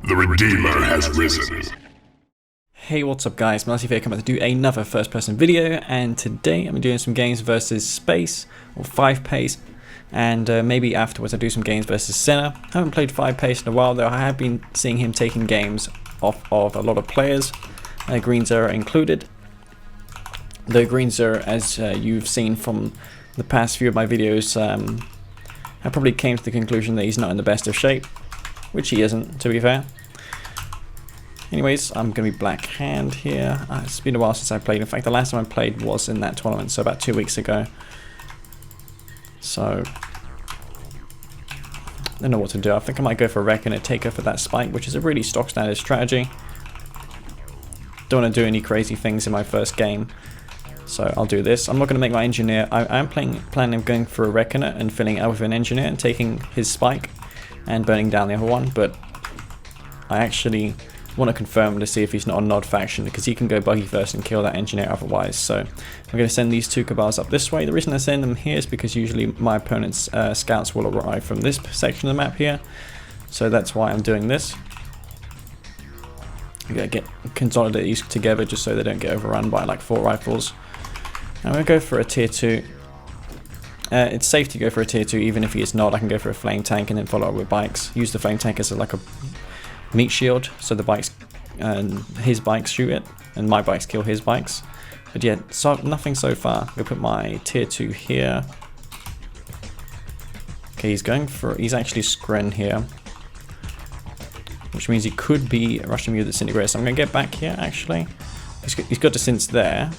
The Redeemer has risen. Hey, what's up guys, Melty here coming to do another first person video, and today I'm doing some games versus Space, or 5-Pace, and maybe afterwards I'll do some games versus Senna. I haven't played 5-Pace in a while though. I have been seeing him taking games off of a lot of players, Green Zero included. The Green Zero, as you've seen from the past few of my videos, I probably came to the conclusion that he's not in the best of shape, which he isn't, to be fair. Anyways, I'm going to be Black Hand here. It's been a while since I played. In fact, the last time I played was in that tournament, so about 2 weeks ago. So, I don't know what to do. I think I might go for a Wreck and a Taker for that Spike, which is a really stock standard strategy. Don't want to do any crazy things in my first game, so I'll do this. I'm not going to make my Engineer. I am planning on going for a Reckoner and filling out with an Engineer and taking his Spike and burning down the other one, but I actually want to confirm to see if he's not a Nod faction, because he can go buggy first and kill that Engineer otherwise. So I'm going to send these two Cabals up this way. The reason I send them here is because usually my opponent's scouts will arrive from this section of the map here, so that's why I'm doing this. I'm going to consolidate these together just so they don't get overrun by like 4 rifles. I'm going to go for a tier 2. It's safe to go for a tier 2 even if he is not. I can go for a flame tank and then follow up with bikes. Use the flame tank as like a meat shield, so the bikes and his bikes shoot it and my bikes kill his bikes. But yeah, so nothing so far. I'm gonna put my tier 2 here. Okay, he's actually Skren here, which means he could be rushing me with the Disintegrator. So I'm gonna get back here actually. He's got Disints there.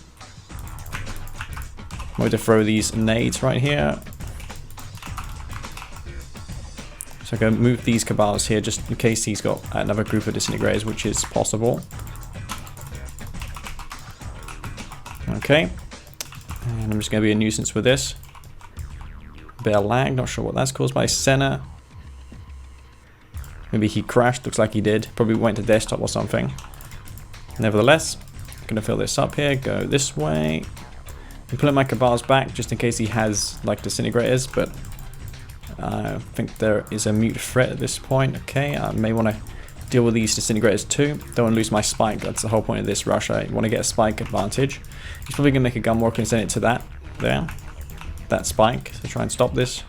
I'm going to throw these nades right here. So I'm going to move these Cabals here just in case he's got another group of Disintegrators, which is possible. Okay. And I'm just going to be a nuisance with this. Bit of lag, not sure what that's caused by. Senna. Maybe he crashed, looks like he did. Probably went to desktop or something. Nevertheless, I'm going to fill this up here, go this way. I'm pulling my Cabals back just in case he has like Disintegrators, but I think there is a mute threat at this point. Okay, I may want to deal with these Disintegrators too. Don't want to lose my Spike. That's the whole point of this rush. I want to get a Spike advantage. He's probably going to make a Gunwalker and send it to that Spike to try and stop this.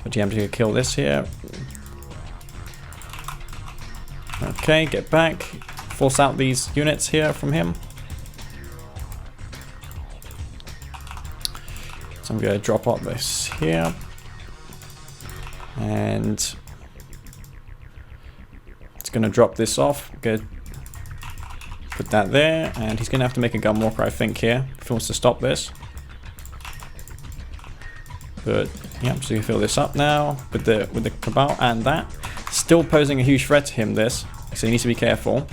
But yeah, I'm just going to kill this here. Okay, get back. Force out these units here from him. So I'm going to drop up this here. And it's going to drop this off. Good. Put that there, and he's going to have to make a Gunwalker, I think, here if he wants to stop this. But yeah, I'm just going to fill this up now with the Cabal and that. Still posing a huge threat to him, this, so he needs to be careful.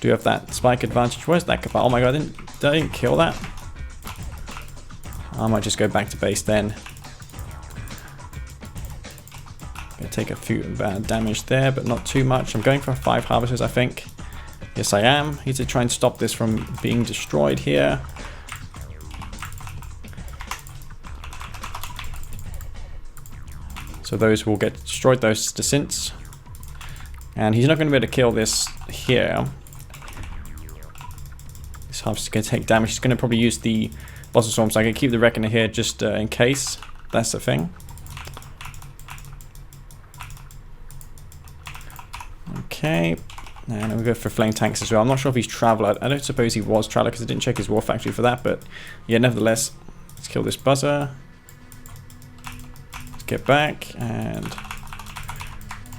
Do have that Spike advantage. Where's that Cabal? Oh my god, I didn't kill that. I might just go back to base then. Gonna take a few bad damage there, but not too much. I'm going for 5 Harvesters, I think. Yes, I am. Need to try and stop this from being destroyed here. So those will get destroyed, those Disints. And he's not going to be able to kill this here. This Harvester's going to take damage. He's going to probably use the Blossom Storm, so I can keep the Reckoner here just in case. That's the thing. Okay, and I'm going to go for Flame Tanks as well. I'm not sure if he's Traveller. I don't suppose he was Traveller because I didn't check his War Factory for that, but yeah, nevertheless, let's kill this Buzzer. Let's get back, and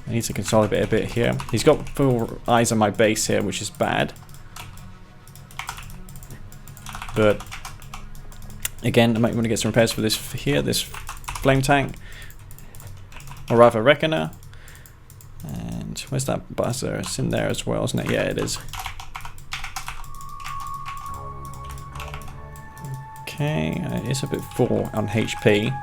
I need to consolidate a bit here. He's got full eyes on my base here, which is bad. But again, I might want to get some repairs for this here, this Flame Tank, or rather Reckoner. And where's that Buzzer? It's in there as well, isn't it? Yeah, it is. Okay, it's a bit full on HP.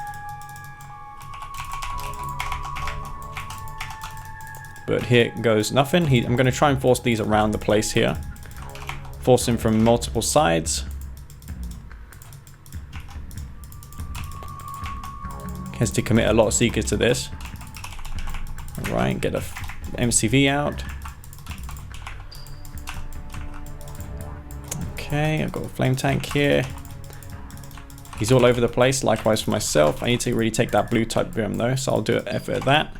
But here goes nothing. I'm going to try and force these around the place here. Force him from multiple sides. Has to commit a lot of Seekers to this. Alright, get a MCV out. Okay, I've got a flame tank here. He's all over the place, likewise for myself. I need to really take that blue type boom though, so I'll do an effort at that.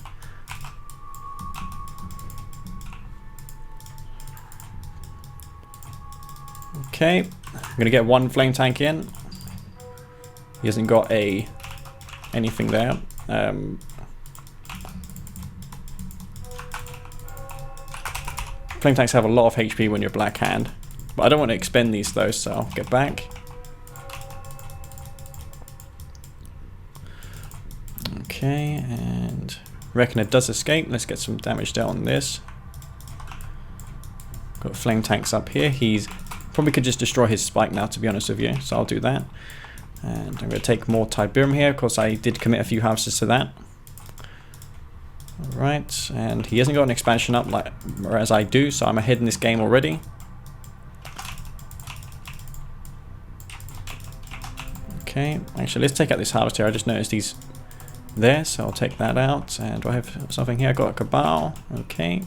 Okay, I'm gonna get one flame tank in. He hasn't got anything there. Flame tanks have a lot of HP when you're black hand, but I don't want to expend these though, so I'll get back. Okay, and reckon it does escape. Let's get some damage down on this. Got flame tanks up here. He's probably could just destroy his spike now, to be honest with you, so I'll do that. And I'm going to take more Tiberium here. Of course, I did commit a few houses to that. Alright, and he hasn't got an expansion up like whereas I do, so I'm ahead in this game already. Okay, actually let's take out this harvester. I just noticed he's there, so I'll take that out. And do I have something here? I got a Cabal. Okay.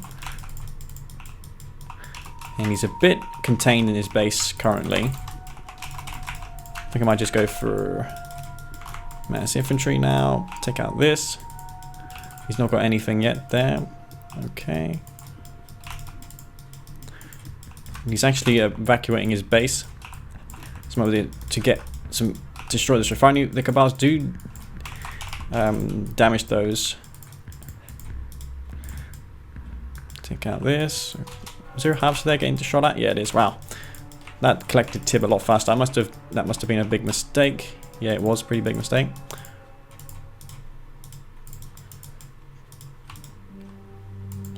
And he's a bit contained in his base currently. I think I might just go for mass infantry now. Take out this. He's not got anything yet there. Okay. He's actually evacuating his base. To get some destroy this refinery. The Cabals do damage those. Take out this. Was there a harvester there getting shot at? Yeah, it is. Wow. That collected tib a lot faster. That must have been a big mistake. Yeah, it was a pretty big mistake.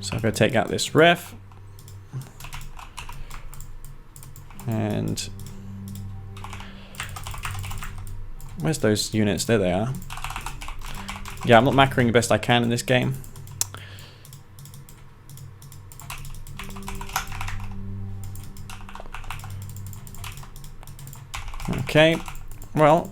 So I'm going to take out this ref. And where's those units? There they are. Yeah, I'm not macroing the best I can in this game. Okay, well,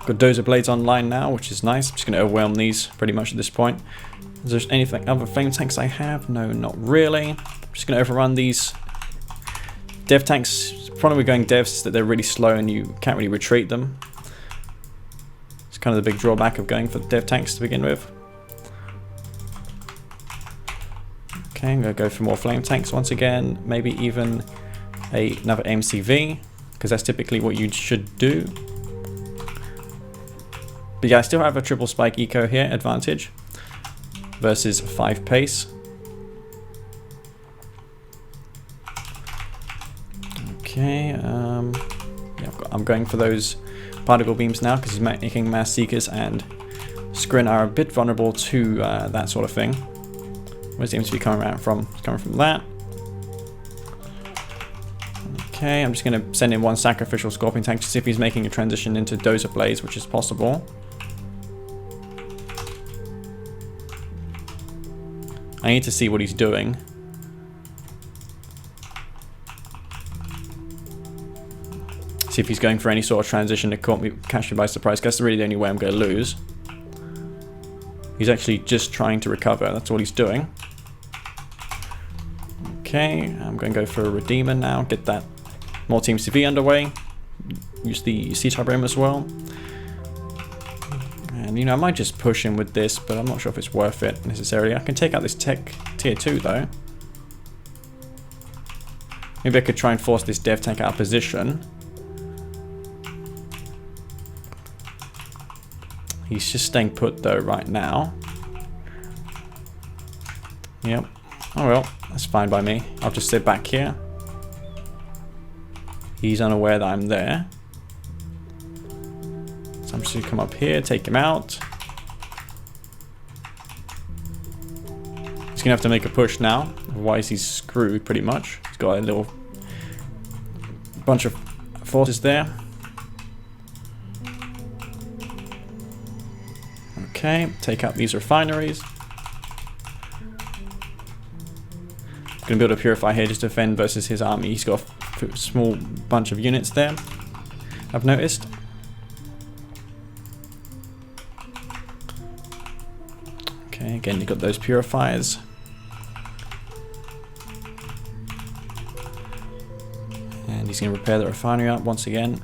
got dozer blades online now, which is nice. I'm just going to overwhelm these pretty much at this point. Is there anything other flame tanks I have? No, not really. I'm just going to overrun these dev tanks. The problem with going devs is that they're really slow and you can't really retreat them. It's kind of the big drawback of going for dev tanks to begin with. Okay, I'm going to go for more flame tanks once again, maybe even another MCV, because that's typically what you should do. But yeah, I still have a triple spike eco here, advantage, versus 5 pace. Okay, yeah, I'm going for those particle beams now, because he's making mass seekers, and Skrin are a bit vulnerable to that sort of thing. Where's the MCV coming around from? It's coming from that. Okay, I'm just going to send in one sacrificial scorpion tank to see if he's making a transition into dozer blades, which is possible. I need to see what he's doing. See if he's going for any sort of transition to catch me by surprise. That's really the only way I'm going to lose. He's actually just trying to recover. That's all he's doing. Okay, I'm going to go for a Redeemer now. Get that multi MCV underway. Use the C-Tiberium as well. And, you know, I might just push him with this, but I'm not sure if it's worth it necessarily. I can take out this tech tier 2, though. Maybe I could try and force this dev tank out of position. He's just staying put, though, right now. Yep. Oh, well, that's fine by me. I'll just sit back here. He's unaware that I'm there. So I'm just going to come up here, take him out. He's going to have to make a push now. Otherwise, he's screwed, pretty much. He's got a little bunch of forces there. Okay, take out these refineries. Gonna build a purify here just to defend versus his army. He's got a small bunch of units there. I've noticed. Okay, again, you've got those purifiers. And he's going to repair the refinery up once again.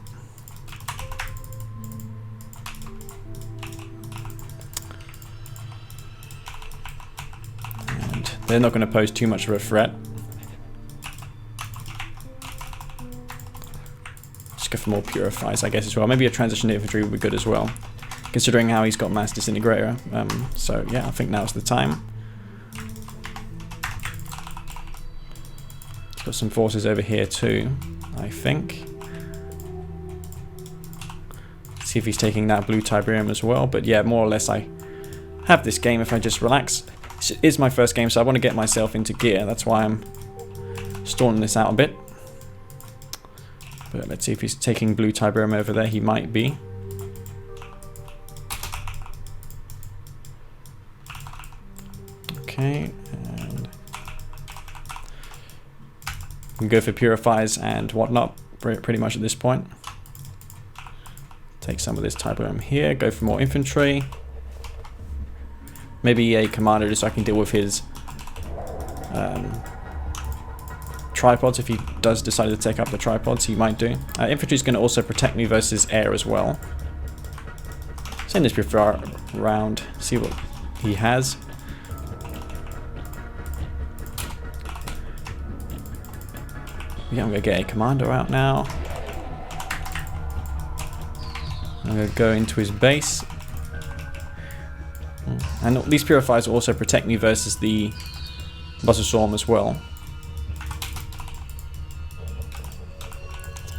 And they're not going to pose too much of a threat. Just go for more purifiers, I guess, as well. Maybe a transition infantry would be good as well, considering how he's got mass disintegrator. So yeah, I think now's the time. He's got some forces over here too, I think. See if he's taking that blue Tiberium as well. But yeah, more or less I have this game if I just relax. This is my first game, so I want to get myself into gear. That's why I'm stalling this out a bit. But let's see if he's taking blue Tiberium over there. He might be. Okay, and we can go for purifiers and whatnot pretty much at this point. Take some of this Tiberium here, go for more infantry. Maybe a commander just so I can deal with his tripods if he does decide to take up the tripods. He might do. Infantry is going to also protect me versus air as well. Send this before around, see what he has. Yeah, I'm going to get a commander out now. I'm going to go into his base. And these purifiers also protect me versus the Buster Storm as well.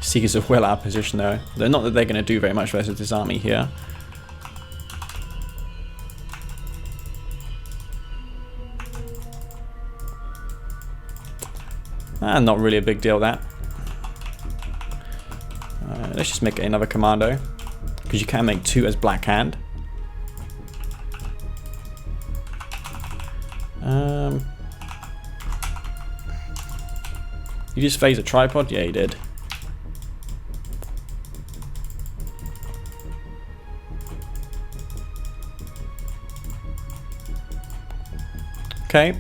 Seekers are well out of position though. Not that they're going to do very much versus this army here. Not really a big deal that. Let's just make another commando, because you can make two as Black Hand. You just phase a tripod? Yeah, you did. Okay.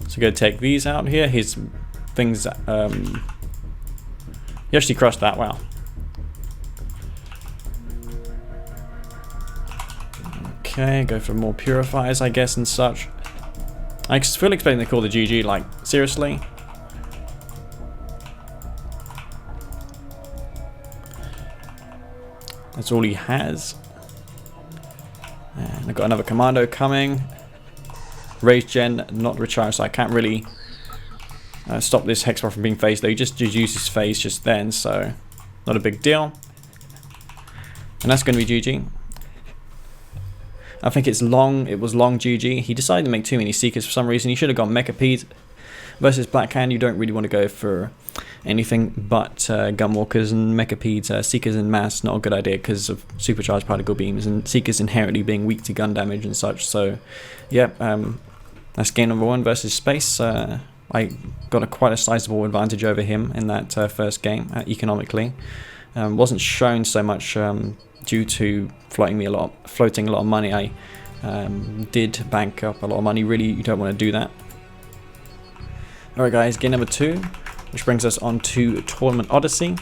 So go take these out here. His things. He actually crushed that. Wow. Okay, go for more purifiers, I guess, and such. I feel expecting to call the GG. Like, seriously. That's all he has. And I've got another commando coming. Raised gen, not recharged, so I can't really stop this Hexbot from being phased, though. He just used his phase just then, so not a big deal. And that's going to be GG. I think it was long GG. He decided to make too many Seekers for some reason. He should have gone Mechapede. Versus Black Hand, you don't really want to go for anything but Gunwalkers and Mechapedes. Seekers in mass, not a good idea because of supercharged particle beams and Seekers inherently being weak to gun damage and such. So, yeah, that's game number 1 versus Space. I got quite a sizable advantage over him in that first game economically. Wasn't shown so much due to floating a lot of money. I did bank up a lot of money. Really, you don't want to do that. Alright guys, game number 2, which brings us on to Tournament Odyssey.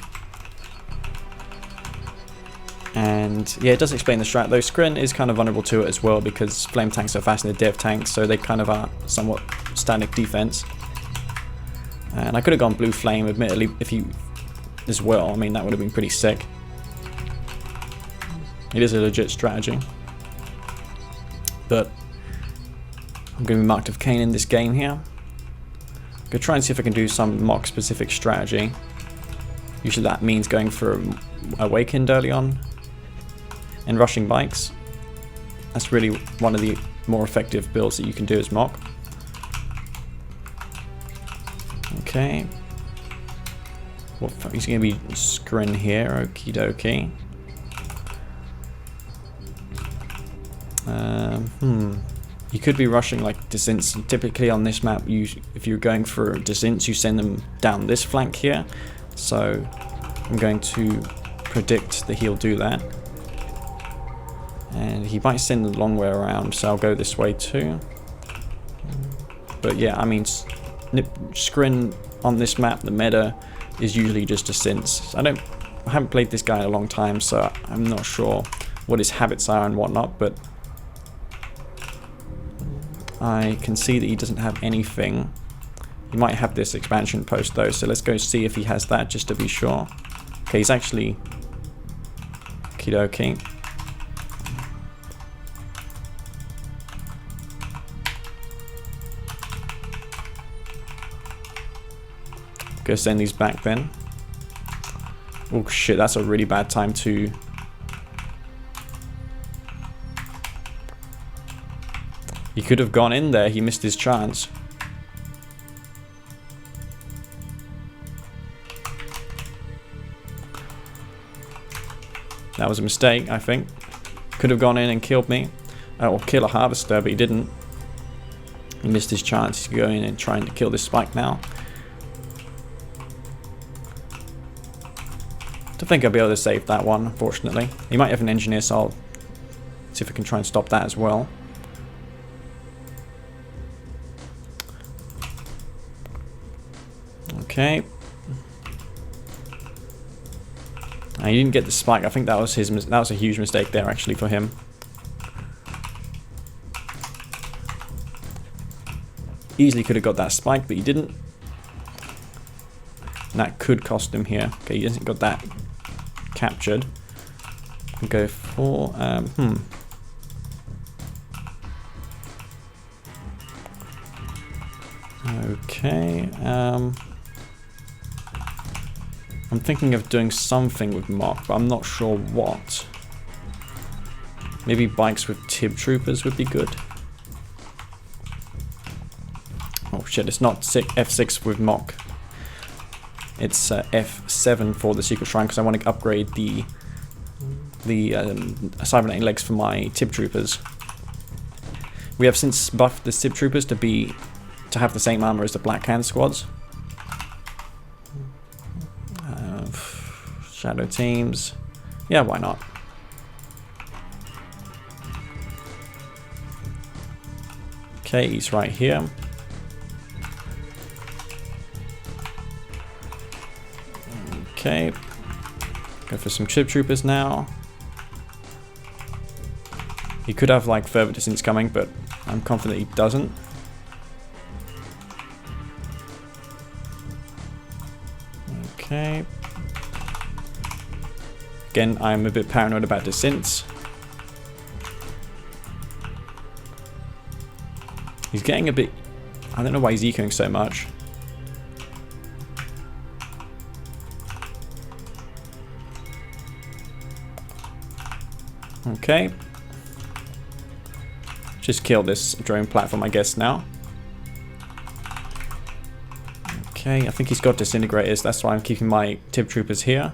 And yeah, it does explain the strat though. Skrin is kind of vulnerable to it as well because flame tanks are faster than dev tanks, so they kind of are somewhat static defense. And I could have gone blue flame, admittedly, if you as well. I mean, that would have been pretty sick. It is a legit strategy. But I'm going to be marked of Kane in this game here. Go try and see if I can do some mock specific strategy. Usually that means going for Awakened early on and rushing bikes. That's really one of the more effective builds that you can do as mock. Okay. He's going to be Skrin here, okie dokie. You could be rushing like descents. Typically on this map, if you're going for descents, you send them down this flank here. So I'm going to predict that he'll do that. And he might send the long way around, so I'll go this way too. But yeah, I mean, Scrin on this map, the meta is usually just descents. I haven't played this guy in a long time, so I'm not sure what his habits are and whatnot, but I can see that he doesn't have anything. He might have this expansion post though, so let's go see if he has that just to be sure. Okay, he's actually... Okie dokie. Go send these back then. Oh shit, that's a really bad time to... He could have gone in there, he missed his chance. That was a mistake, I think. Could have gone in and killed me. Or kill a harvester, but he didn't. He missed his chance to go in and trying to kill this spike now. Don't think I'll be able to save that one, unfortunately. He might have an engineer, so I'll see if I can try and stop that as well. Okay. He didn't get the spike. I think that was a huge mistake there actually for him. Easily could have got that spike, but he didn't. And that could cost him here. Okay, he hasn't got that captured. We'll go for Okay. I'm thinking of doing something with Mock, but I'm not sure what. Maybe bikes with Tib Troopers would be good. Oh shit, it's not F6 with Mock. It's F7 for the Secret Shrine, because I want to upgrade the cybernetic legs for my Tib Troopers. We have since buffed the Tib Troopers to have the same armor as the Black Hand squads. Shadow teams. Yeah, why not? Okay, he's right here. Okay. Go for some Chip Troopers now. He could have like further distance coming, but I'm confident he doesn't. Okay. Again, I'm a bit paranoid about descents. He's getting a bit... I don't know why he's ecoing so much. Okay. Just kill this drone platform, I guess, now. Okay, I think he's got disintegrators. That's why I'm keeping my Tib Troopers here.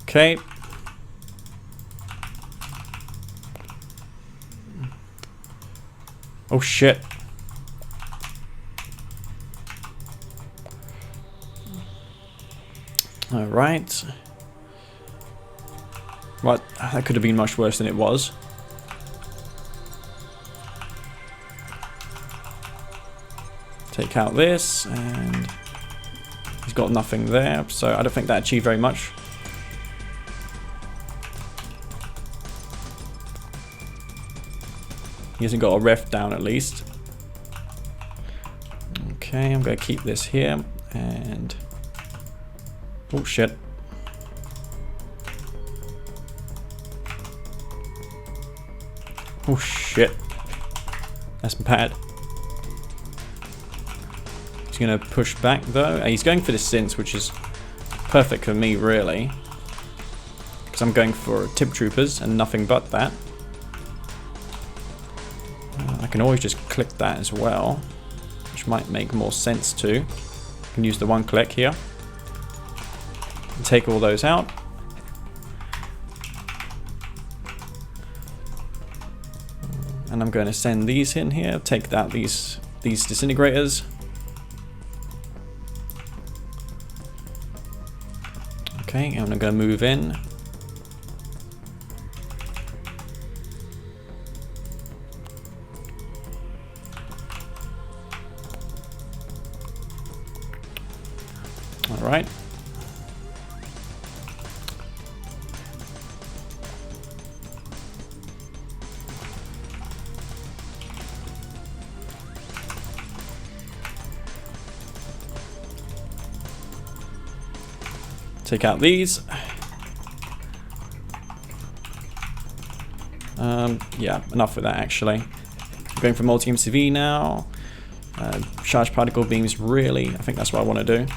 Okay. Oh shit. All right. What? That could have been much worse than it was. Take out this, and he's got nothing there, so I don't think that achieved very much. He hasn't got a ref down at least. Okay, I'm going to keep this here, and... oh shit. Oh shit. That's bad. He's going to push back though. He's going for the synths, which is perfect for me really. Because I'm going for Tib Troopers and nothing but that. I can always just click that as well, which might make more sense too. can use the one click here. Take all those out. And I'm going to send these in here. Take out these disintegrators. Okay, and I'm going to move in. All right. Take out these. Yeah, enough with that actually. I'm going for multi-MCV now. Charged particle beams, really, I think that's what I want to do.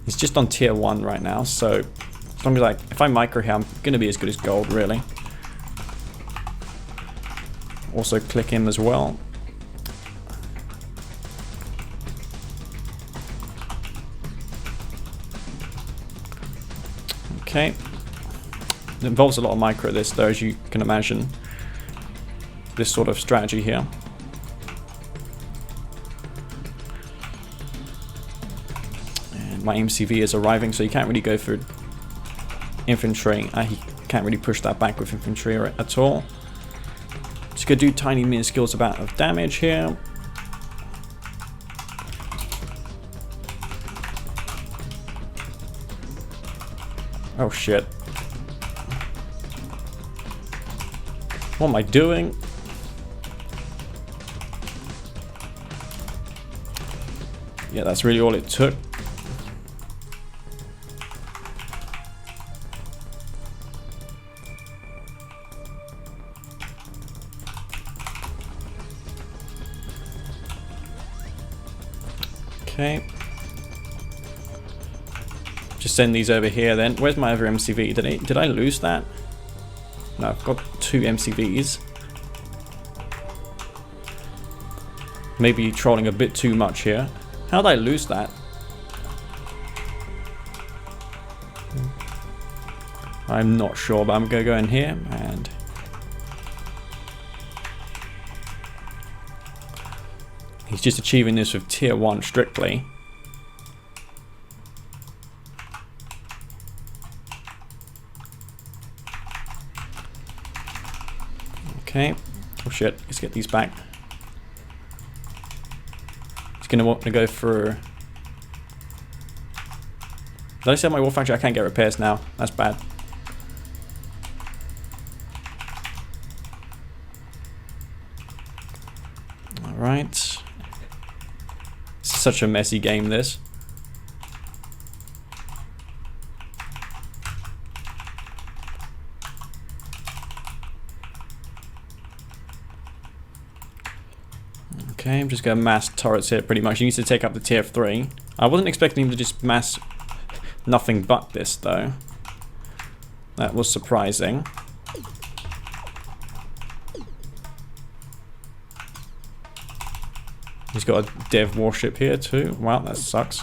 It's just on tier 1 right now, so as long as if I micro here, I'm going to be as good as gold, really. Also click him as well. Okay. It involves a lot of micro this though, as you can imagine. This sort of strategy here. And my MCV is arriving, so you can't really go for infantry. He can't really push that back with infantry at all. Just gonna do tiny minuscule amount of damage here. Oh shit. What am I doing? Yeah, that's really all it took. Okay. Just send these over here then. Where's my other MCV? Did I lose that? No, I've got 2 MCVs. Maybe trolling a bit too much here. How did I lose that? I'm not sure, but I'm gonna go in here and he's just achieving this with tier 1 strictly. Okay. Oh shit, let's get these back. He's gonna want to go for... Did I say my war factory? I can't get repairs now. That's bad. Alright. Such a messy game, this. Okay, I'm just going to mass turrets here pretty much. He needs to take up the tier 3. I wasn't expecting him to just mass nothing but this though. That was surprising. He's got a dev warship here too. Wow, that sucks.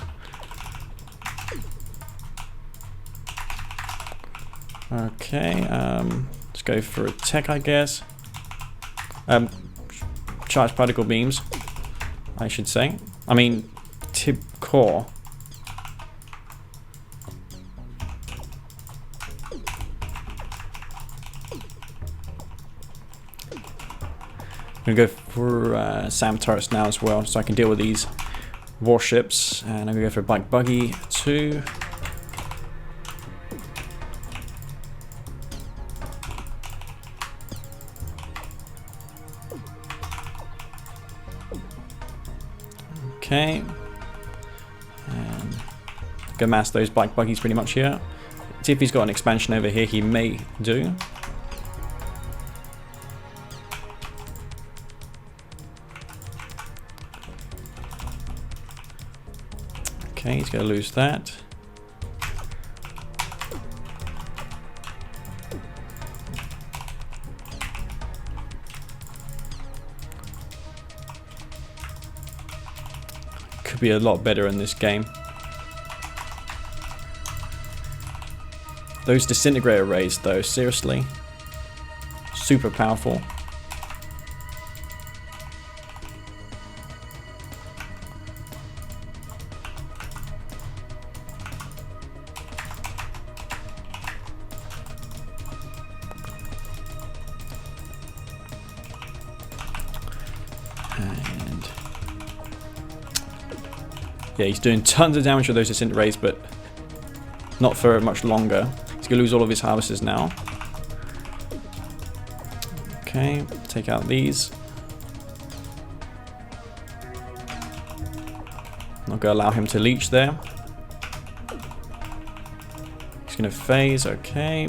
Okay, let's go for a tech, I guess. Charged particle beams, I should say. I mean, tip core. I'm gonna go for SAM turrets now as well, so I can deal with these warships. And I'm gonna go for a bike buggy too. Okay, and go mass those bike buggies pretty much here. See if he's got an expansion over here. He may do. Okay, he's going to lose that. could be a lot better in this game. Those disintegrator rays though, seriously. Super powerful. And yeah, he's doing tons of damage with those disintegrators, but not for much longer. He's gonna lose all of his harvesters now. Okay, take out these. Not gonna allow him to leech there. He's gonna phase, okay.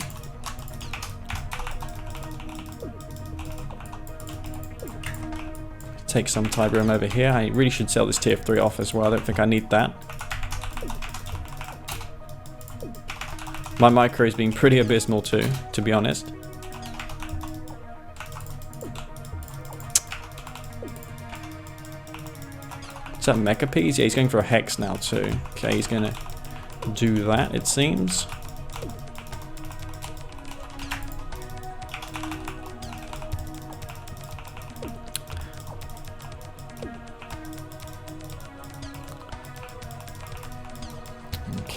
Take some Tiberium over here. I really should sell this tier 3 off as well. I don't think I need that. My micro is being pretty abysmal too, to be honest. Is that Mecha Peas? Yeah, he's going for a Hex now too. Okay, he's gonna do that, it seems.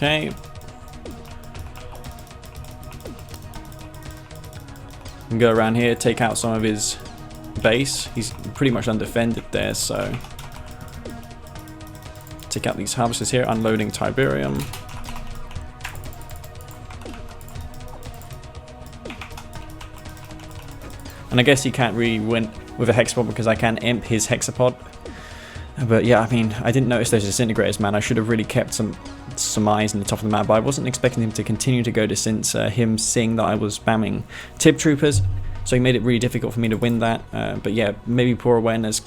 Okay. And go around here, take out some of his base. He's pretty much undefended there, so take out these harvesters here, unloading Tiberium. And I guess he can't really win with a Hexapod because I can imp his Hexapod. But yeah, I mean, I didn't notice those disintegrators, man. I should have really kept some eyes in the top of the map, but I wasn't expecting him to continue to go to since him seeing that I was spamming tip troopers, so he made it really difficult for me to win that. But yeah, maybe poor awareness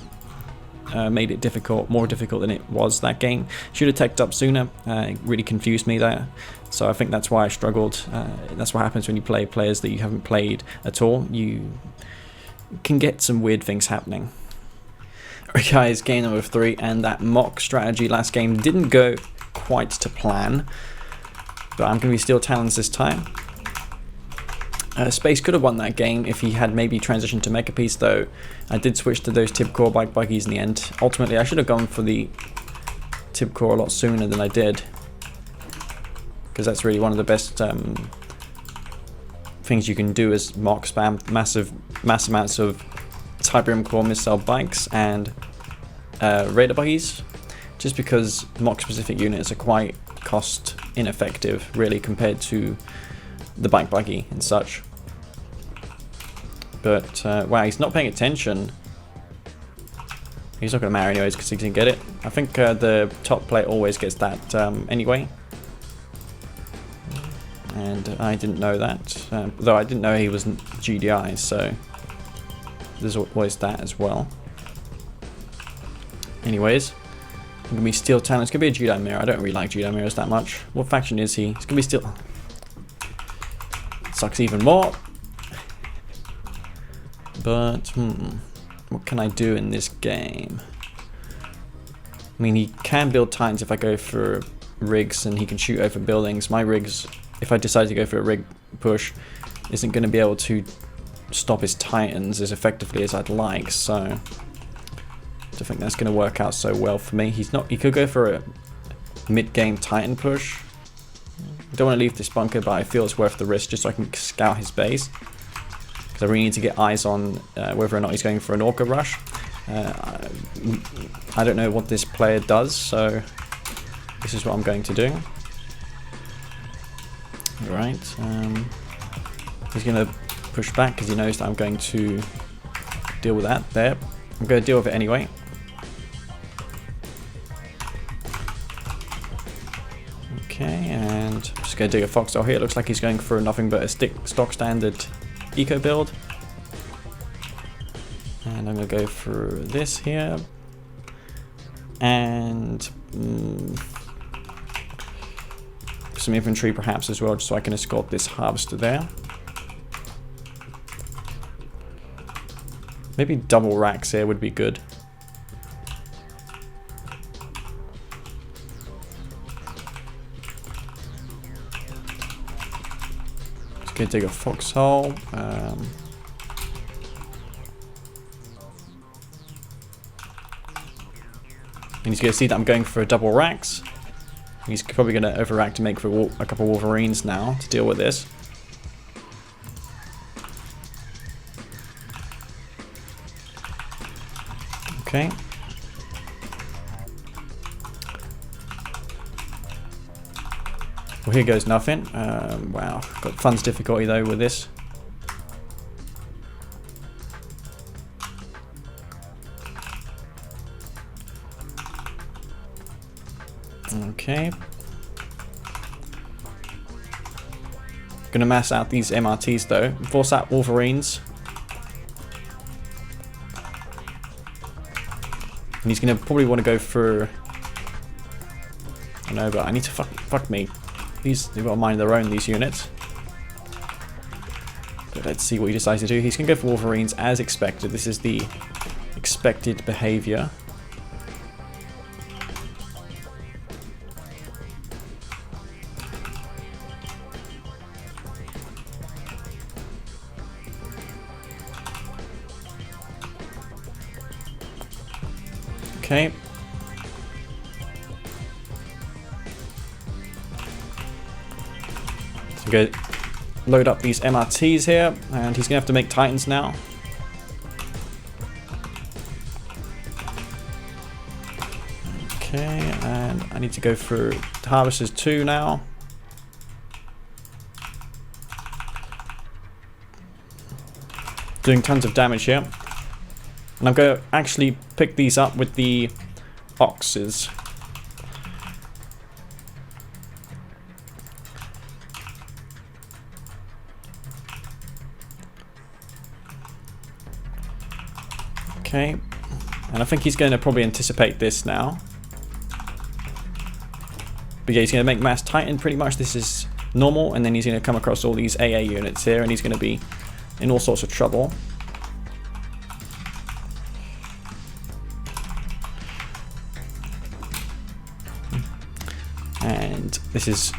made it difficult, more difficult than it was that game. Should have teched up sooner. It really confused me there, so I think that's why I struggled. That's what happens when you play players that you haven't played at all. You can get some weird things happening. Alright guys, game number 3, and that mock strategy last game didn't go quite to plan, but I'm going to be Steel Talons this time. Space could have won that game if he had maybe transitioned to Mecha Piece, though I did switch to those Tib Core bike buggies in the end. Ultimately, I should have gone for the Tib Core a lot sooner than I did, because that's really one of the best things you can do is mock spam mass amounts of Tiberium Core missile bikes and Raider buggies, just because mock specific units are quite cost ineffective really compared to the bike buggy and such. But wow, he's not paying attention. He's not going to matter anyways because he didn't get it. I think the top player always gets that anyway. And I didn't know that, though I didn't know he wasn't GDI, so there's always that as well. Anyways, I'm going to be Steel Talon. It's going to be a Jedi Mirror. I don't really like Jedi Mirrors that much. What faction is he? It's going to be Steel... Sucks even more. But, what can I do in this game? I mean, he can build Titans if I go for rigs, and he can shoot over buildings. My rigs, if I decide to go for a rig push, isn't going to be able to stop his Titans as effectively as I'd like, so I don't think that's going to work out so well for me. He could go for a mid-game Titan push. I don't want to leave this bunker, but I feel it's worth the risk just so I can scout his base, because I really need to get eyes on whether or not he's going for an Orca rush. I don't know what this player does, so this is what I'm going to do. Alright, he's going to push back because he knows that I'm going to deal with that there. I'm going to deal with it anyway. Okay, and I'm just going to dig a foxhole here. It looks like he's going for nothing but a stock standard eco build. And I'm going to go for this here. And some infantry perhaps as well, just so I can escort this harvester there. Maybe double racks here would be good. Okay, dig a foxhole. And he's going to see that I'm going for double racks. He's probably going to overrack to make for a couple Wolverines now to deal with this. Okay. Well, here goes nothing. Wow, got funds difficulty though with this. Okay. Gonna mass out these MRTs though. Force out Wolverines. And he's gonna probably want to go for... I know, but I need to fuck me. They've got a mind of their own, these units. But let's see what he decides to do. He's gonna go for Wolverines as expected. This is the expected behavior. Okay. So go load up these MRTs here, and he's gonna have to make Titans now. Okay, and I need to go through Harvesters 2 now. Doing tons of damage here. And I'm going to actually pick these up with the Oxes. Okay. And I think he's going to probably anticipate this now. But yeah, he's going to make Mass Titan pretty much. This is normal. And then he's going to come across all these AA units here. And he's going to be in all sorts of trouble. And this is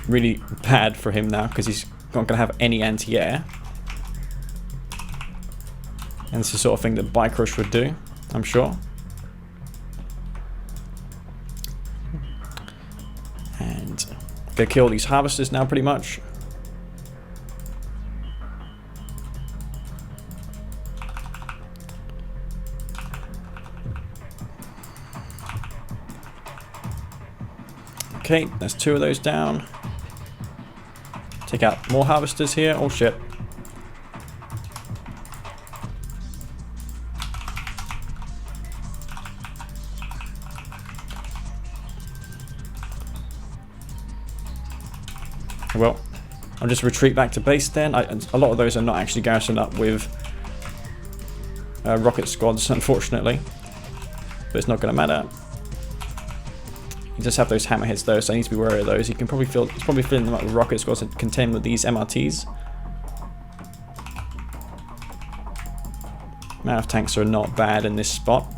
really bad for him now because he's not going to have any anti-air. And it's the sort of thing that Bike Rush would do, I'm sure. And go kill these Harvesters now pretty much. Okay, there's 2 of those down. Take out more Harvesters here. Oh shit. Well, I'll just retreat back to base then. A lot of those are not actually garrisoned up with rocket squads, unfortunately. But it's not going to matter. You just have those hammerheads though, so I need to be wary of those. You can probably feel it's probably filling them up with rocket squads to contend with these MRTs. Amount of tanks are not bad in this spot.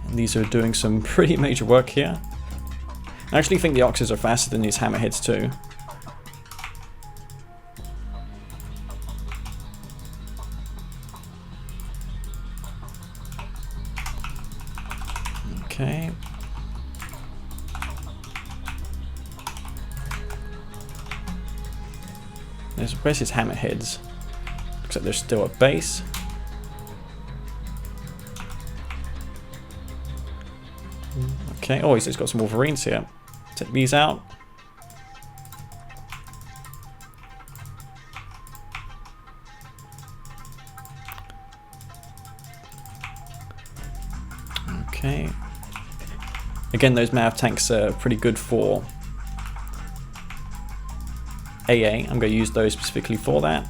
And these are doing some pretty major work here. I actually think the Oxes are faster than these hammerheads too. Okay. Where's his hammerheads? Looks like they're still at base. Okay, oh, he's got some Wolverines here. Take these out. Okay. Again, those MAV tanks are pretty good for AA. I'm going to use those specifically for that.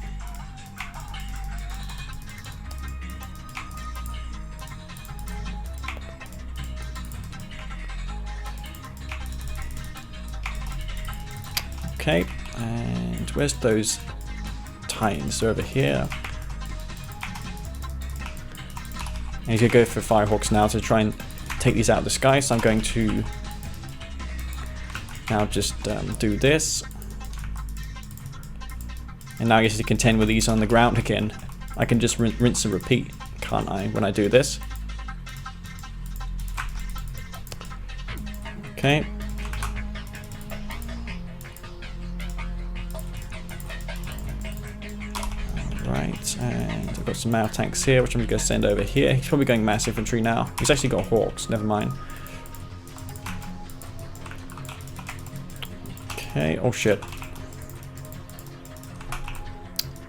Okay, and where's those Titans? They're over here. And he's going to go for Firehawks now to try and take these out of the sky, so I'm going to now just do this. And now I get to contend with these on the ground again. I can just rinse and repeat, can't I, when I do this? Okay. Right, and I've got some Mao tanks here, which I'm just going to send over here. He's probably going mass infantry now. He's actually got hawks, never mind. Okay, oh shit.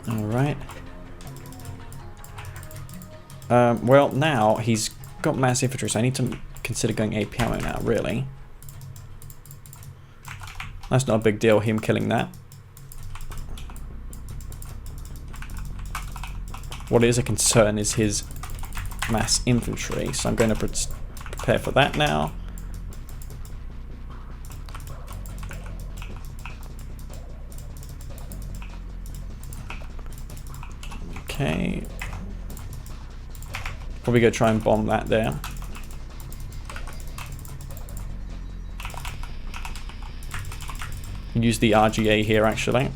Alright. Well, now he's got mass infantry, so I need to consider going AP ammo now, really. That's not a big deal, him killing that. What is a concern is his mass infantry, so I'm going to prepare for that now. Okay. Probably go try and bomb that there. Use the RGA here actually.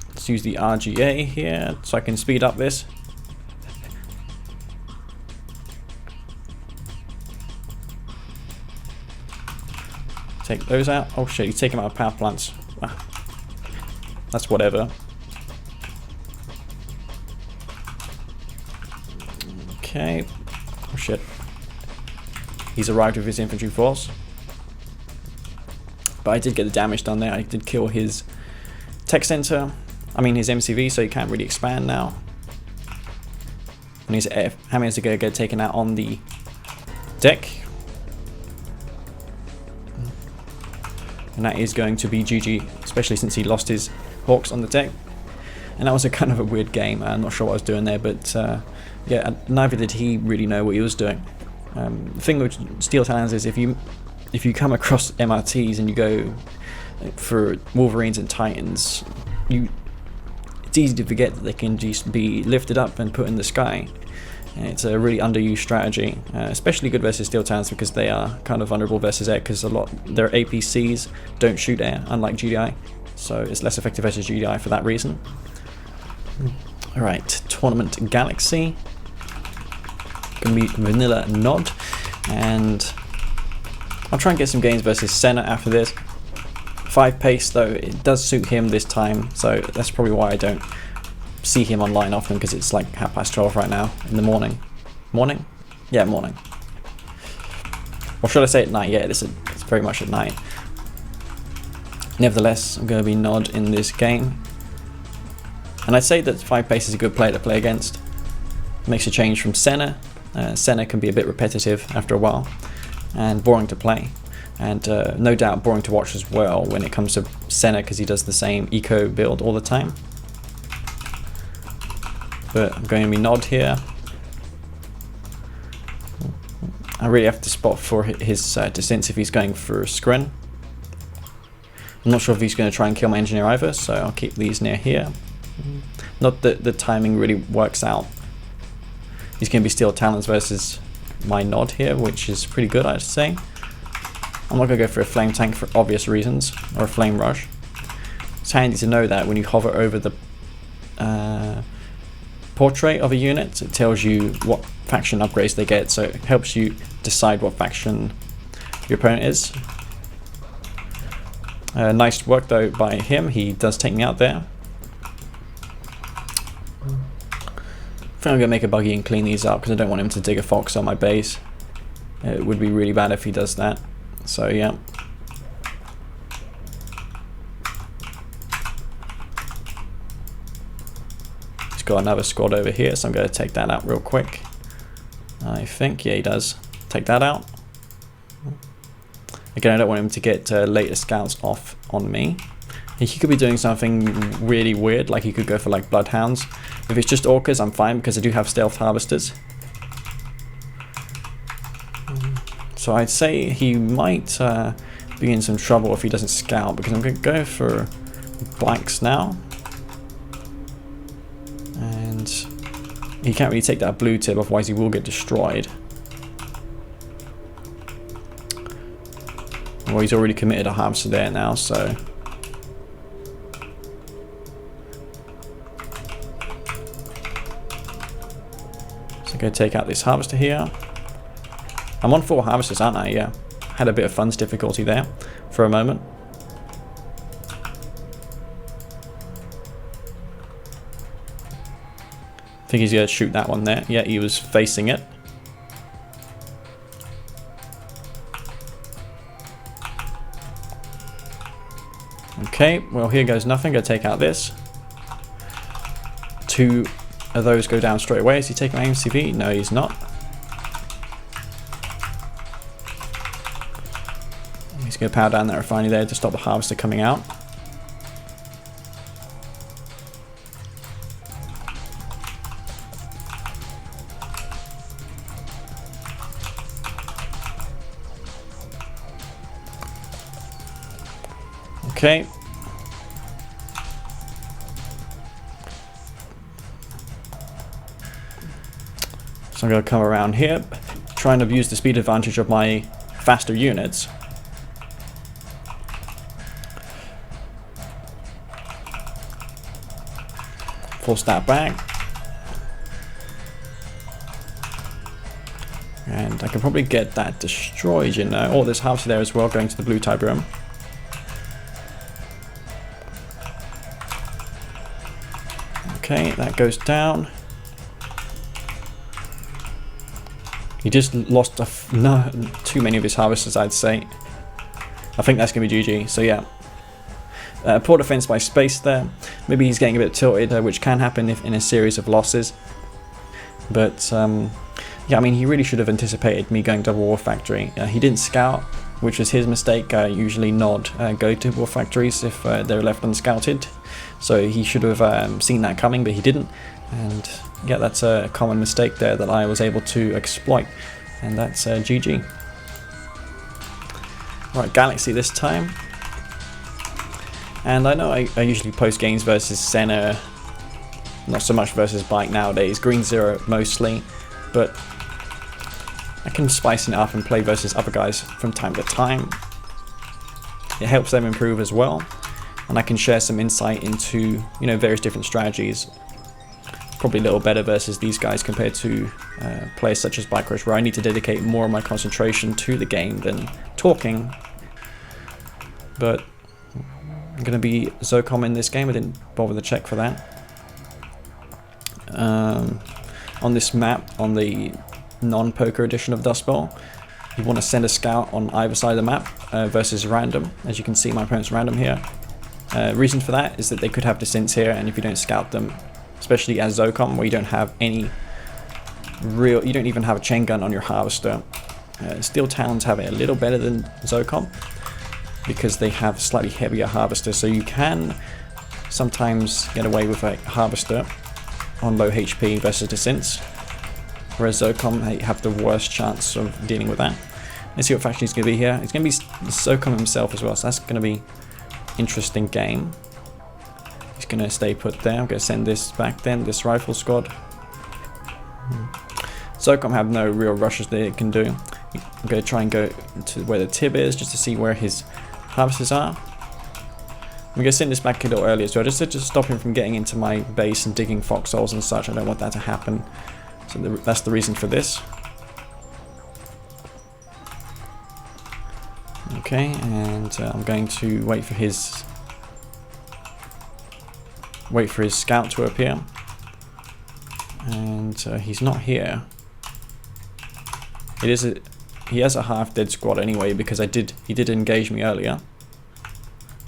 Let's use the RGA here so I can speed up this. Take those out. Oh shit, he's taking them out of power plants. Ah, that's whatever. Okay. Oh shit. He's arrived with his infantry force. But I did get the damage done there. I did kill his tech center. I mean his MCV, so he can't really expand now. And his hammers are going to get taken out on the deck. And that is going to be GG, especially since he lost his hawks on the deck. And that was a kind of a weird game. I'm not sure what I was doing there, but yeah, neither did he really know what he was doing. The thing with Steel Talons is if you come across MRTs and you go for Wolverines and Titans, it's easy to forget that they can just be lifted up and put in the sky. And it's a really underused strategy, especially good versus Steel Talons because they are kind of vulnerable versus air because their APCs don't shoot air, unlike GDI. So it's less effective versus GDI for that reason. Alright, Tournament Galaxy. Gonna be vanilla Nod. And I'll try and get some games versus Senna after this. 5 pace though, it does suit him this time, so that's probably why I don't see him online often, because it's like 12:30 right now in the morning. Morning? Yeah, morning. Or should I say at night? Yeah, it's very much at night. Nevertheless, I'm going to be Nod in this game. And I'd say that 5 pace is a good player to play against. Makes a change from Senna. Senna can be a bit repetitive after a while and boring to play. And no doubt boring to watch as well when it comes to Senna, because he does the same eco build all the time. But I'm going to be Nod here. I really have to spot for his distance if he's going for Scrin. I'm not sure if he's going to try and kill my engineer either, so I'll keep these near here. Not that the timing really works out. He's going to be Steel Talons versus my Nod here, which is pretty good, I'd say. I'm not going to go for a flame tank for obvious reasons, or a flame rush. It's handy to know that when you hover over the portrait of a unit, it tells you what faction upgrades they get, so it helps you decide what faction your opponent is. Nice work though by him, he does take me out there. I think I'm going to make a buggy and clean these up because I don't want him to dig a fox on my base. It would be really bad if he does that. So yeah. He's got another squad over here, so I'm going to take that out real quick. I think, yeah, he does. Take that out. Again, I don't want him to get later scouts off on me. He could be doing something really weird, like he could go for like bloodhounds. If it's just orcas, I'm fine because I do have stealth harvesters. So I'd say he might be in some trouble if he doesn't scout, because I'm going to go for blanks now. he can't really take that blue tip, otherwise he will get destroyed. Well, he's already committed a harvester there now, so... So I'm going to take out this harvester here. I'm on 4 harvesters, aren't I? Yeah. Had a bit of funds difficulty there for a moment. I think he's going to shoot that one there. Yeah, he was facing it. Okay, well here goes nothing. Gonna take out this. 2 of those go down straight away. Is he taking my MCV? No, he's not. He's gonna power down that refinery there to stop the harvester coming out. Okay. So I'm going to come around here, trying to use the speed advantage of my faster units. Force that back. And I can probably get that destroyed, you know. Oh, there's harvester there as well, going to the blue type room. Okay, that goes down. He just lost too many of his harvesters, I'd say. I think that's going to be GG, so yeah. Poor defense by Space there. Maybe he's getting a bit tilted, which can happen if in a series of losses. But, yeah, I mean, he really should have anticipated me going double war factory. He didn't scout, which was his mistake. Usually nod go to war factories if they're left unscouted. So he should have seen that coming, but he didn't. And yeah, that's a common mistake there that I was able to exploit. And that's GG. Right, Galaxy this time. And I know I usually post games versus Senna, not so much versus Bike nowadays. Green Zero mostly, but I can spice it up and play versus other guys from time to time. It helps them improve as well. And I can share some insight into, you know, various different strategies. Probably a little better versus these guys compared to players such as Bike Rush, where I need to dedicate more of my concentration to the game than talking. But I'm going to be Zocom in this game. I didn't bother to check for that. On this map, on the non-poker edition of Dust Bowl, you want to send a scout on either side of the map versus random. As you can see, my opponent's random here. Reason for that is that they could have descents here, and if you don't scout them, especially as Zocom, where you don't have any real, you don't even have a chain gun on your harvester. Steel Talons have it a little better than Zocom because they have slightly heavier harvester, so you can sometimes get away with a harvester on low HP versus descents, whereas Zocom have the worst chance of dealing with that. Let's see what faction he's going to be here. It's going to be Zocom himself as well, so that's going to be interesting game. He's going to stay put there. I'm going to send this back then, this rifle squad. Zocom have no real rushes they can do. I'm going to try and go to where the tib is just to see where his harvesters are. I'm going to send this back a little earlier as well, just to stop him from getting into my base and digging foxholes and such. I don't want that to happen. So that's the reason for this. Okay, and I'm going to wait for his scout to appear. And he's not here. He has a half-dead squad anyway because he did engage me earlier.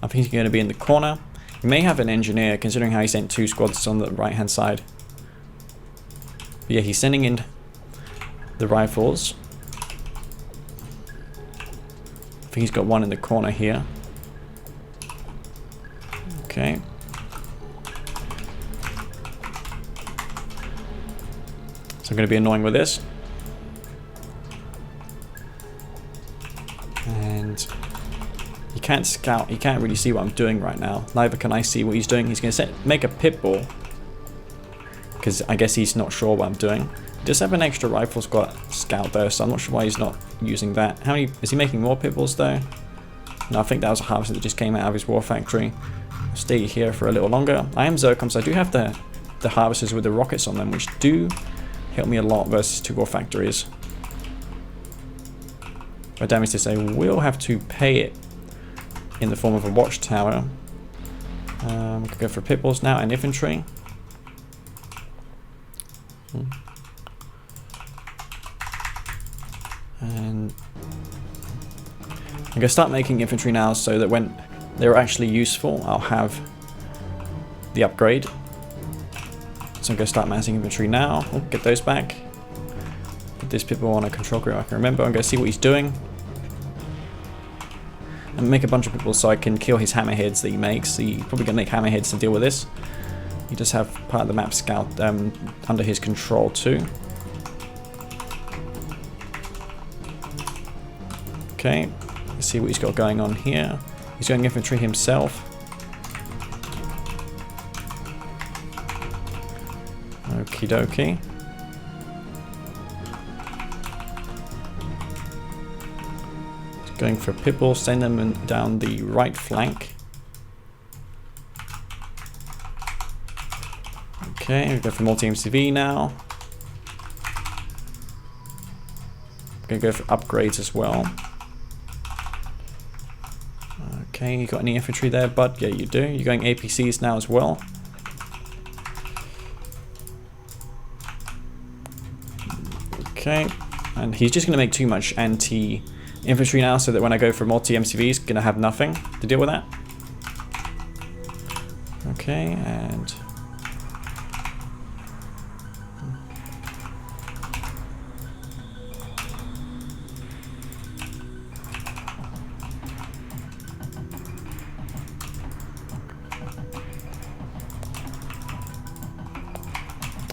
I think he's going to be in the corner. He may have an engineer, considering how he sent 2 squads on the right-hand side. But yeah, he's sending in the rifles. I think he's got one in the corner here. Okay. So I'm going to be annoying with this. And he can't scout, he can't really see what I'm doing right now. Neither can I see what he's doing. He's going to make a pit ball. because I guess he's not sure what I'm doing. He does have an extra rifle scout though, so I'm not sure why he's not using that. How many is he making? More pit bulls though? No, I think that was a harvester that just came out of his war factory. I'll stay here for a little longer. I am Zircon, so I do have the harvesters with the rockets on them, which do help me a lot versus 2 war factories. But damage this, I will have to pay it in the form of a watchtower. Could go for pit bulls now and infantry. And I'm going to start making infantry now so that when they're actually useful, I'll have the upgrade. So I'm going to start massing infantry now. Oh, get those back. Put this pit bull on a control grid I can remember. I'm going to see what he's doing. And make a bunch of people so I can kill his hammerheads that he makes. He's probably going to make hammerheads to deal with this. He does have part of the map scout under his control too. Okay, let's see what he's got going on here. He's going infantry himself. Okie dokie. Going for pit bull, send them down the right flank. Okay, we go for multi-MCV now. Gonna go for upgrades as well. Okay, you got any infantry there, bud? Yeah, you do. You're going APCs now as well. Okay, and he's just gonna make too much anti-infantry now, so that when I go for multi-MCV, he's gonna have nothing to deal with that. Okay, and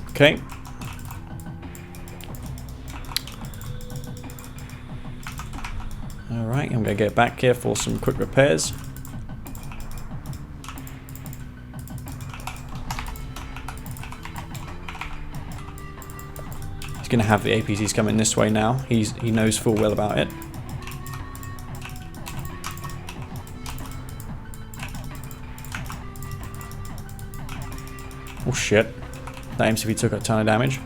okay. Alright, I'm going to get back here for some quick repairs. He's going to have the APCs coming this way now. He knows full well about it. Oh shit. That MCV took a ton of damage.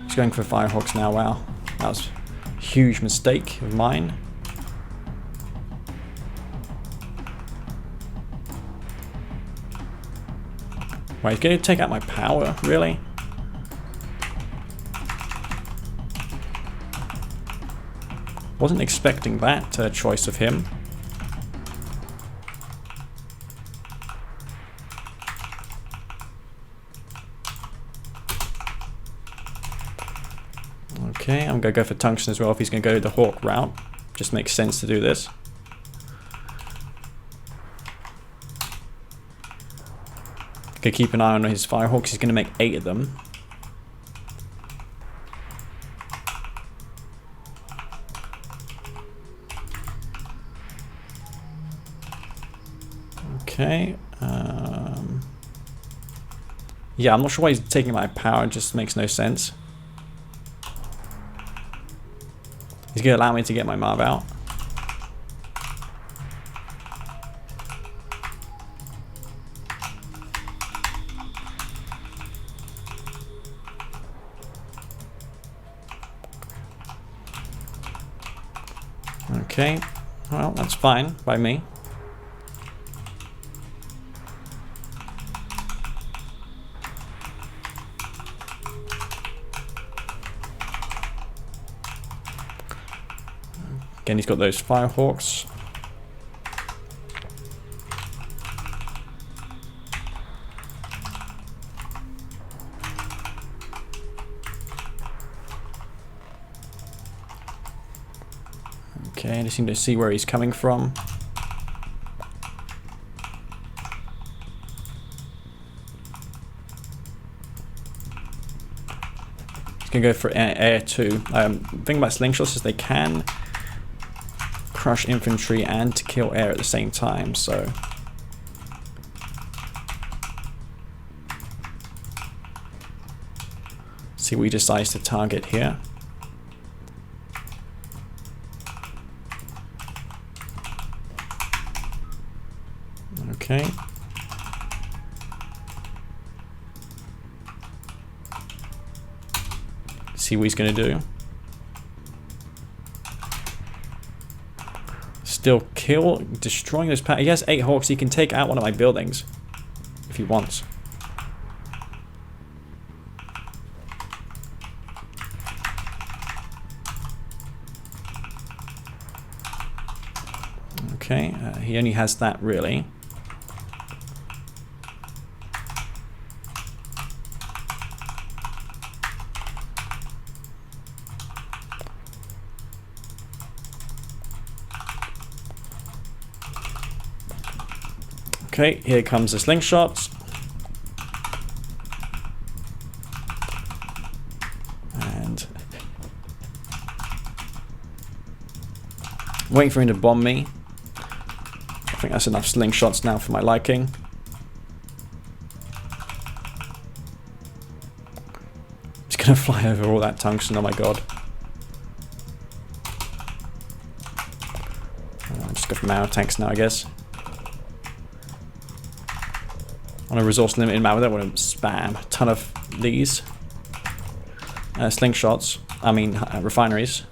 He's going for Firehawks now, wow. That was a huge mistake of mine. Right, he's going to take out my power, really? Wasn't expecting that choice of him. Okay, I'm going to go for tungsten as well if he's going to go the Hawk route. Just makes sense to do this. Okay, keep an eye on his Firehawks. He's going to make 8 of them. Okay. Yeah, I'm not sure why he's taking my power. It just makes no sense. He's going to allow me to get my Marv out. Okay, well, that's fine by me. Again, he's got those Firehawks. Okay, I just need to see where he's coming from. He's gonna go for air too. The thing about slingshots is they can crush infantry and to kill air at the same time, so See what he decides to target here. Okay. See what he's going to do. Still kill, destroying those He has 8 hawks. He can take out one of my buildings if he wants. Okay, he only has that really. Okay, here comes the slingshots. And waiting for him to bomb me. I think that's enough slingshots now for my liking. It's gonna fly over all that tungsten, oh my god. Just go for mana tanks now, I guess. On a resource limited map, I don't want to spam a ton of these slingshots. I mean refineries.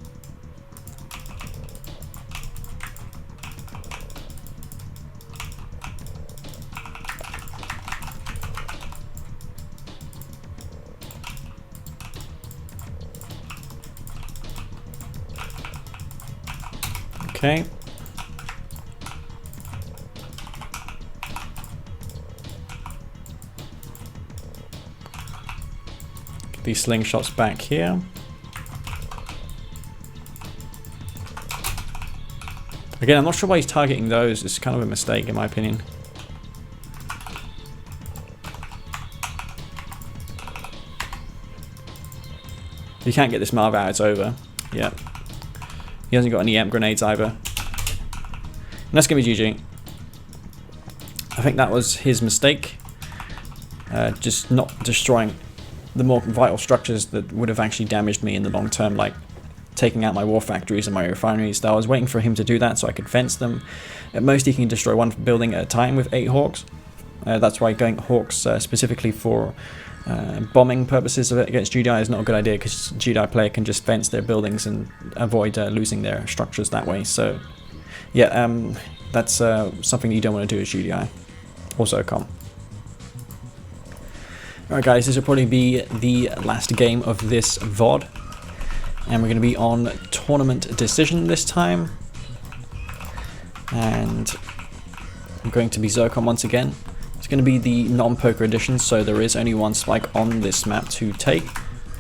Okay. These slingshots back here. Again, I'm not sure why he's targeting those. It's kind of a mistake in my opinion. If you can't get this Marv out, it's over. Yeah. He hasn't got any amp grenades either. And that's going to be GG. I think that was his mistake. Just not destroying the more vital structures that would have actually damaged me in the long term, like taking out my war factories and my refineries. I was waiting for him to do that so I could fence them. At most he can destroy one building at a time with 8 hawks. That's why going hawks specifically for bombing purposes against GDI is not a good idea, because GDI player can just fence their buildings and avoid losing their structures that way. So yeah, that's something you don't want to do as GDI. Also com. Alright guys, this will probably be the last game of this VOD. And we're going to be on Tournament Decision this time. And I'm going to be Zircon once again. It's going to be the non-poker edition, so there is only one spike on this map to take.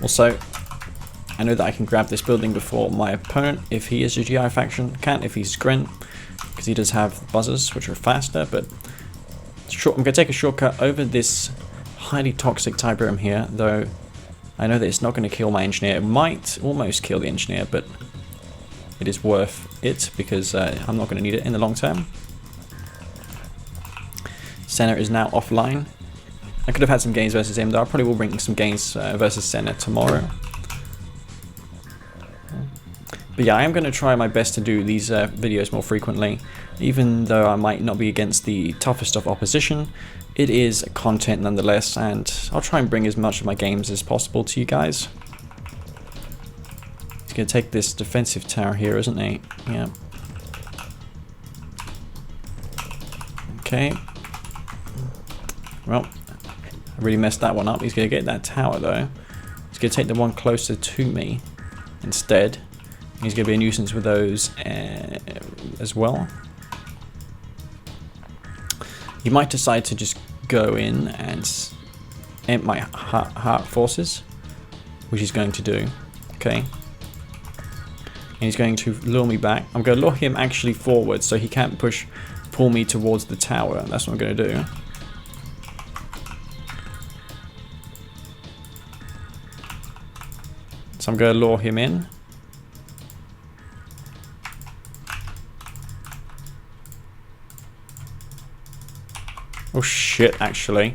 Also, I know that I can grab this building before my opponent if he is a GI faction. Can't if he's Grin, because he does have buzzers which are faster, but I'm going to take a shortcut over this highly toxic Tiberium here, though I know that it's not going to kill my engineer. It might almost kill the engineer, but it is worth it because I'm not going to need it in the long term. Senna is now offline. I could have had some games versus him, though I probably will bring some games versus Senna tomorrow. But yeah, I am going to try my best to do these videos more frequently. Even though I might not be against the toughest of opposition, it is content nonetheless, and I'll try and bring as much of my games as possible to you guys. He's going to take this defensive tower here, isn't he? Yeah. Okay. Well, I really messed that one up. He's going to get that tower though. He's going to take the one closer to me instead. He's going to be a nuisance with those as well. He might decide to just go in and amp my heart forces, which he's going to do. Okay. And he's going to lure me back. I'm going to lure him actually forward so he can't pull me towards the tower. That's what I'm going to do. So I'm going to lure him in. Oh shit, actually.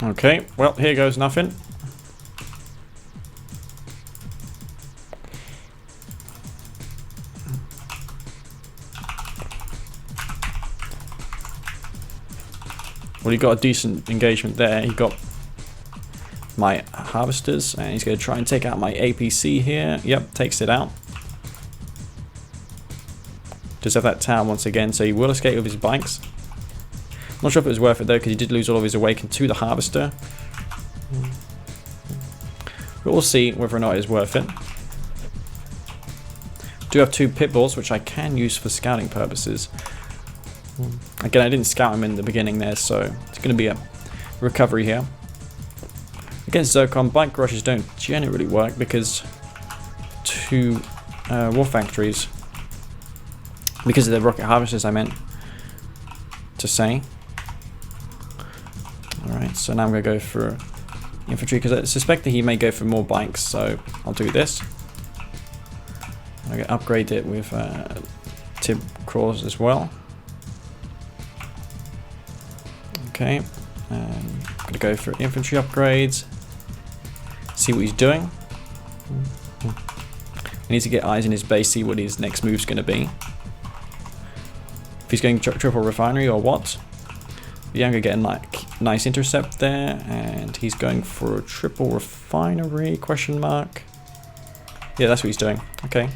Okay, well, here goes nothing. Well, he got a decent engagement there. He got my harvesters, and he's going to try and take out my APC here. Yep, takes it out. Does have that tower once again, so he will escape with his bikes. Not sure if it was worth it though, because he did lose all of his awaken to the harvester. But we'll see whether or not it's worth it. Do have 2 pit bulls, which I can use for scouting purposes. Again, I didn't scout him in the beginning there, so it's going to be a recovery here. Against Zircon, bike rushes don't generally work because 2 war factories, because of the rocket harvesters, I meant to say. Alright, so now I'm going to go for infantry because I suspect that he may go for more bikes, so I'll do this. I'm going to upgrade it with tib crawls as well. Okay, I'm going to go for infantry upgrades. See what he's doing. I need to get eyes in his base, see what his next move's going to be. If he's going triple refinery or what. Yeah, I'm going to get a nice intercept there, and he's going for a triple refinery, question mark. Yeah, that's what he's doing. Okay.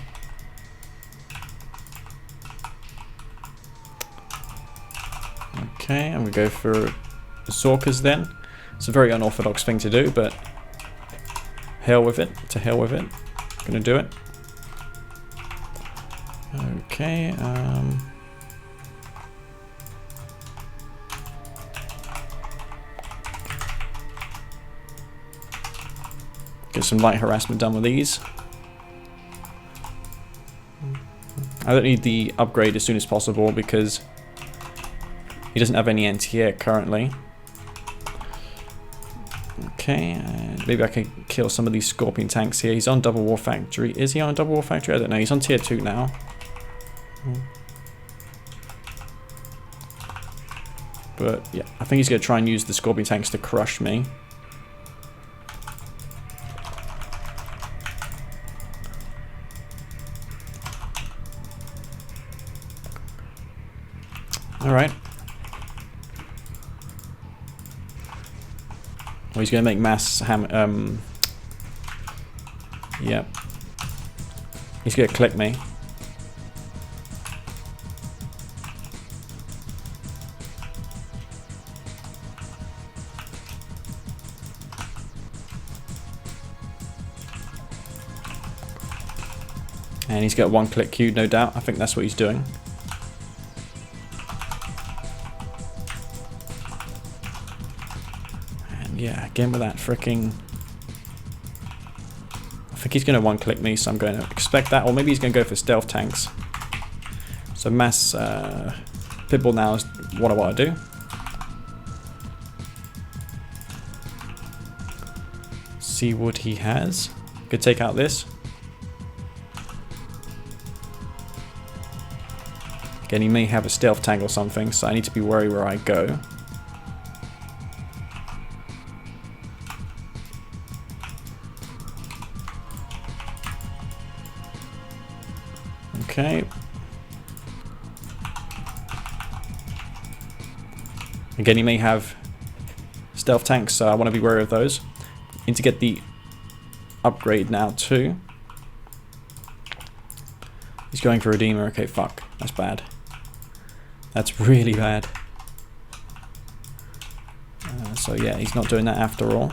Okay, I'm going to go for Zorkas then. It's a very unorthodox thing to do, but hell with it. To hell with it. Gonna do it. Okay, get some light harassment done with these. I don't need the upgrade as soon as possible because he doesn't have any anti-air currently. Okay, and maybe I can kill some of these Scorpion tanks here. He's on double war factory. Is he on double war factory? I don't know. He's on tier 2 now. But yeah, I think he's going to try and use the Scorpion tanks to crush me. Alright. Well, he's going to make mass yep. He's going to click me. And he's got one click queue, no doubt. I think that's what he's doing. Yeah, again with that fricking... I think he's going to one-click me, so I'm going to expect that. Or maybe he's going to go for stealth tanks. So mass pitbull now is what I want to do. See what he has. Could take out this. Again, he may have a stealth tank or something, so I need to be worried where I go. Okay. Again, he may have stealth tanks, so I want to be wary of those. Need to get the upgrade now too. He's going for Redeemer. Okay, fuck. That's bad. That's really bad. So yeah, he's not doing that after all.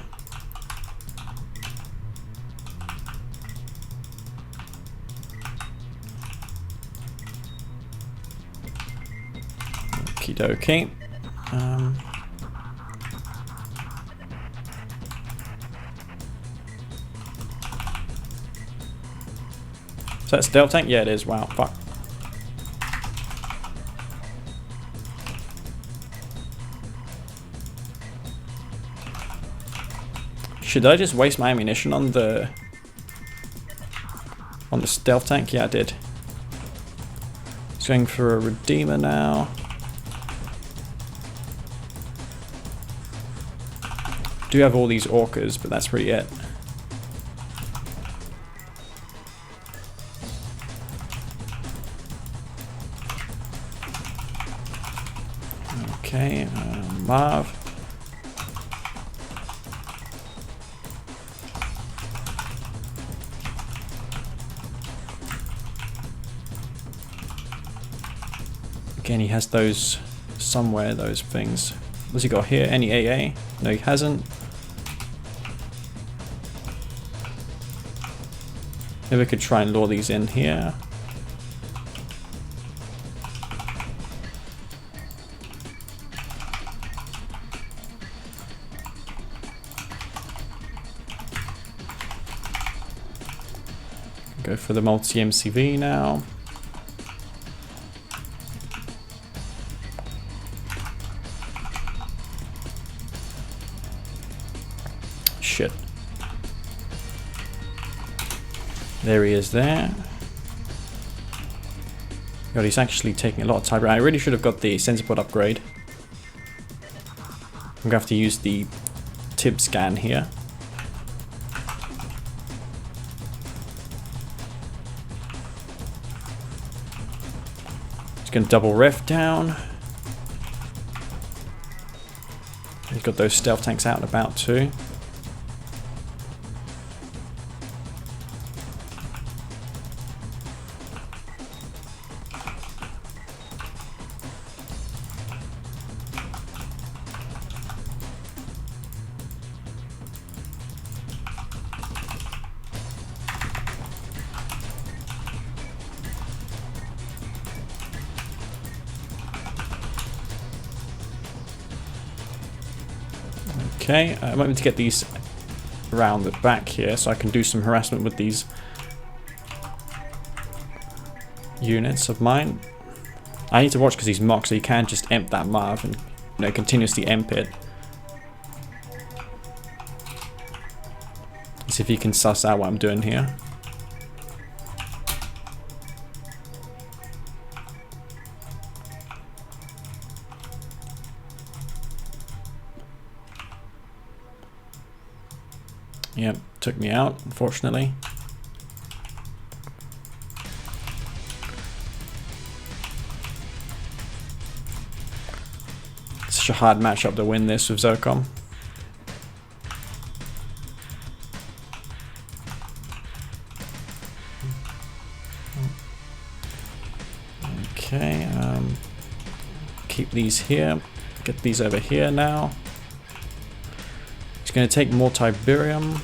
Okie dokie. Is that a stealth tank? Yeah, it is. Wow, fuck. Should I just waste my ammunition on the stealth tank? Yeah, I did. He's going for a Redeemer now. Do have all these orcas, but that's really it. Okay, Marv. Again, he has those somewhere, those things. What's he got here? Any AA? No, he hasn't. Maybe we could try and lure these in here. Go for the multi-MCV now. Shit. There he is there. God, he's actually taking a lot of time. I really should have got the sensor pod upgrade. I'm gonna have to use the TIB scan here. Just gonna double ref down. He's got those stealth tanks out and about too. Okay, I might need to get these around the back here so I can do some harassment with these units of mine. I need to watch because he's mocked, so he can just emp that Marv and, you know, continuously emp it. See if he can suss out what I'm doing here. Yep, took me out, unfortunately. It's such a hard matchup to win this with Zocom. Okay, keep these here. Get these over here now. It's going to take more Tiberium.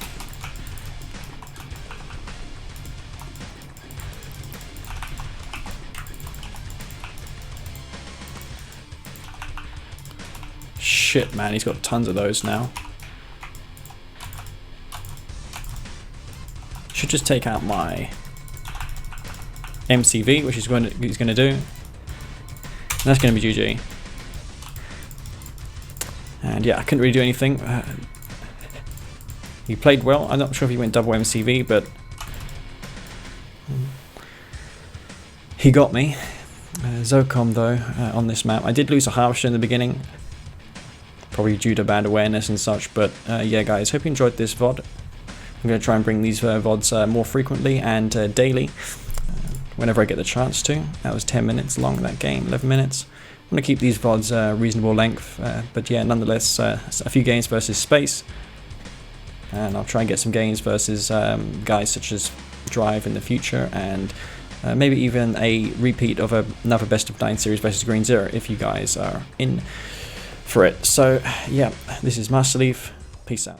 Shit, man, he's got tons of those now. Should just take out my MCV, which is he's going to do. And that's going to be GG. And yeah, I couldn't really do anything. He played well. I'm not sure if he went double MCV, but he got me. Zocom though, on this map. I did lose a Harvester in the beginning, probably due to bad awareness and such, but yeah guys, hope you enjoyed this VOD. I'm going to try and bring these VODs more frequently and daily, whenever I get the chance to. That was 10 minutes long, that game, 11 minutes. I'm going to keep these VODs reasonable length, but yeah, nonetheless, a few games versus Space. And I'll try and get some games versus guys such as Drive in the future, and maybe even a repeat of another Best of 9 series versus Green Zero if you guys are in for it. So yeah, this is Master Leaf. Peace out.